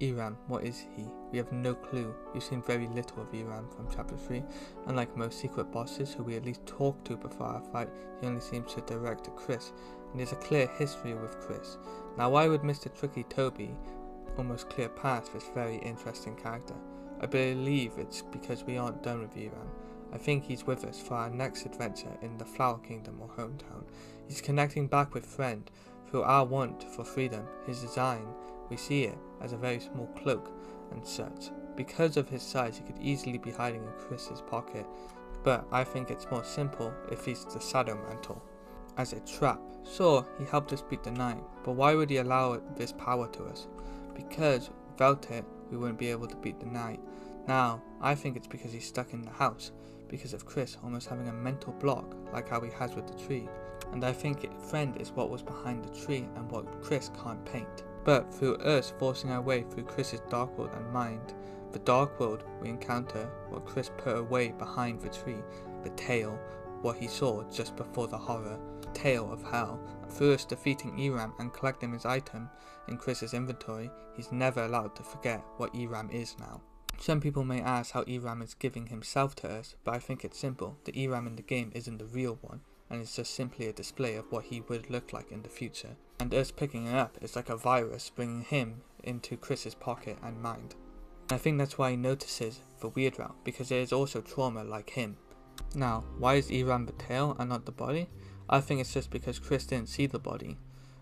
Eram, what is he? We have no clue. We've seen very little of Eram from chapter 3. Unlike most secret bosses who we at least talk to before our fight, he only seems to direct to Chris, and there's a clear history with Chris. Now why would Mr. Tricky Toby almost clear past this very interesting character? I believe it's because we aren't done with Eram. I think he's with us for our next adventure in the Flower Kingdom or hometown. He's connecting back with Friend through our want for freedom. His design, we see it as a very small cloak and such. Because of his size, he could easily be hiding in Chris's pocket, but I think it's more simple if he's the Shadow Mantle as a trap. Sure, he helped us beat the Knight, but why would he allow this power to us? Because without it, we wouldn't be able to beat the Knight. Now, I think it's because he's stuck in the house, because of Chris almost having a mental block, like how he has with the tree. And I think Friend is what was behind the tree and what Chris can't paint. But through us forcing our way through Chris's dark world and mind, the dark world, we encounter what Chris put away behind the tree, the tail, what he saw just before the horror, tail of hell. Through us defeating Eram and collecting his item in Chris's inventory, he's never allowed to forget what Eram is now. Some people may ask how Eram is giving himself to us, but I think it's simple. The Eram in the game isn't the real one, and it's just simply a display of what he would look like in the future. And us picking it up is like a virus bringing him into Chris's pocket and mind. And I think that's why he notices the weird route, because there is also trauma like him. Now, why is Eram the tail and not the body? I think it's just because Chris didn't see the body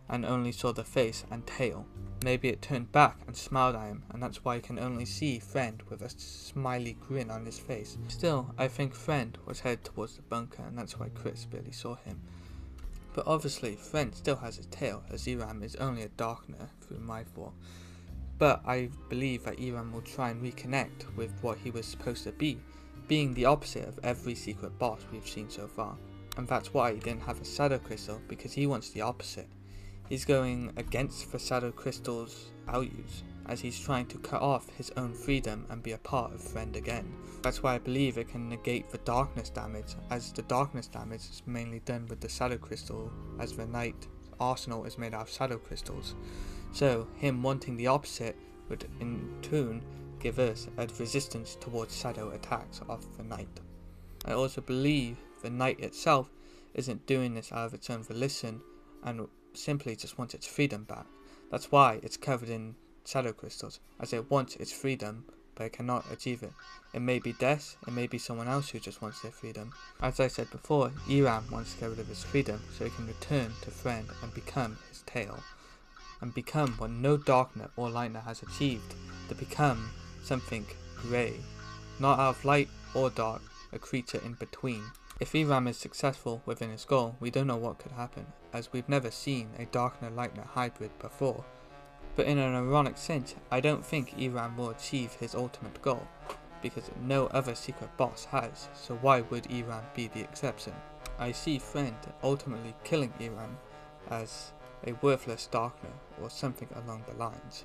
and only saw the face and tail. Maybe it turned back and smiled at him, and that's why he can only see Friend with a smiley grin on his face. Still, I think Friend was headed towards the bunker, and that's why Chris barely saw him. But obviously, Friend still has his tail, as Eram is only a darkener through my thought. But I believe that Eram will try and reconnect with what he was supposed to be, being the opposite of every secret boss we've seen so far. And that's why he didn't have a Shadow Crystal, because he wants the opposite. He's going against the Shadow Crystal's values, as he's trying to cut off his own freedom and be a part of Friend again. That's why I believe it can negate the darkness damage, as the darkness damage is mainly done with the Shadow Crystal, as the Knight arsenal is made out of Shadow Crystals. So him wanting the opposite would in turn give us a resistance towards shadow attacks of the Knight. I also believe the Knight itself isn't doing this out of its own volition and simply just wants its freedom back. That's why it's covered in shadow crystals, as it wants its freedom, but it cannot achieve it. It may be death, it may be someone else who just wants their freedom. As I said before, Eram wants to get rid of his freedom so he can return to Friend and become his tail, and become what no Darkner or Lightner has achieved, to become something grey, not out of light or dark, a creature in between. If Eram is successful within his goal, we don't know what could happen, as we've never seen a Darkner-Lightner hybrid before. But in an ironic sense, I don't think Eram will achieve his ultimate goal, because no other secret boss has, so why would Eram be the exception? I see Friend ultimately killing Eram as a worthless Darkner, or something along the lines.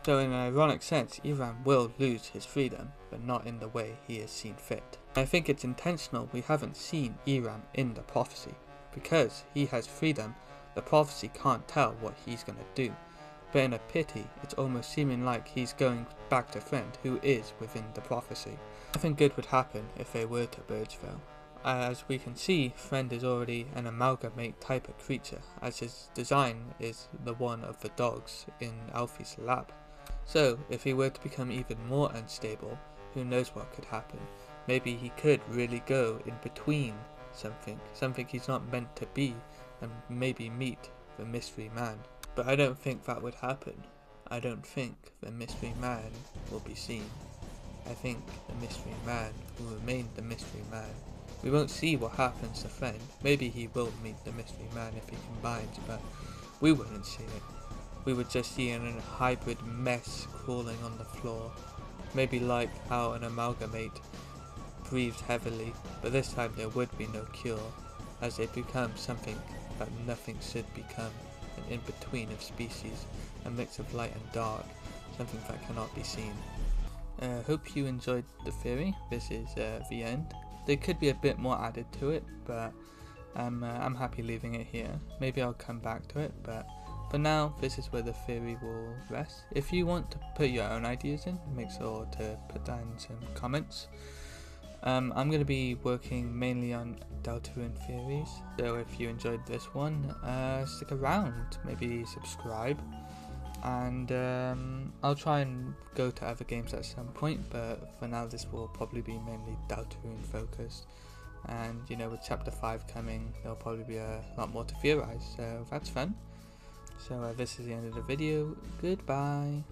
So in an ironic sense, Eram will lose his freedom, but not in the way he is seen fit. I think it's intentional we haven't seen Eram in the prophecy. Because he has freedom, the prophecy can't tell what he's gonna do. But in a pity, it's almost seeming like he's going back to Friend, who is within the prophecy. Nothing good would happen if they were to Birdsville. As we can see, Friend is already an amalgamate type of creature, as his design is the one of the dogs in Alfie's lab. So, if he were to become even more unstable, who knows what could happen. Maybe he could really go in between something he's not meant to be, and maybe meet the Mystery Man. But I don't think that would happen. I don't think the Mystery Man will be seen. I think the Mystery Man will remain the Mystery Man. We won't see what happens to Friend. Maybe he will meet the Mystery Man if he combines, but we wouldn't see it. We would just see a hybrid mess crawling on the floor. Maybe like how an amalgamate breathes heavily, but this time there would be no cure, as they become something that nothing should become, an in-between of species, a mix of light and dark, something that cannot be seen. Hope you enjoyed the theory. This is the end. There could be a bit more added to it, but I'm happy leaving it here. Maybe I'll come back to it, but for now, this is where the theory will rest. If you want to put your own ideas in, make sure to put that in some comments. I'm going to be working mainly on Deltarune theories, so if you enjoyed this one, stick around, maybe subscribe, and I'll try and go to other games at some point, but for now this will probably be mainly Deltarune focused, and you know, with chapter 5 coming, there'll probably be a lot more to theorize, so that's fun. So this is the end of the video. Goodbye.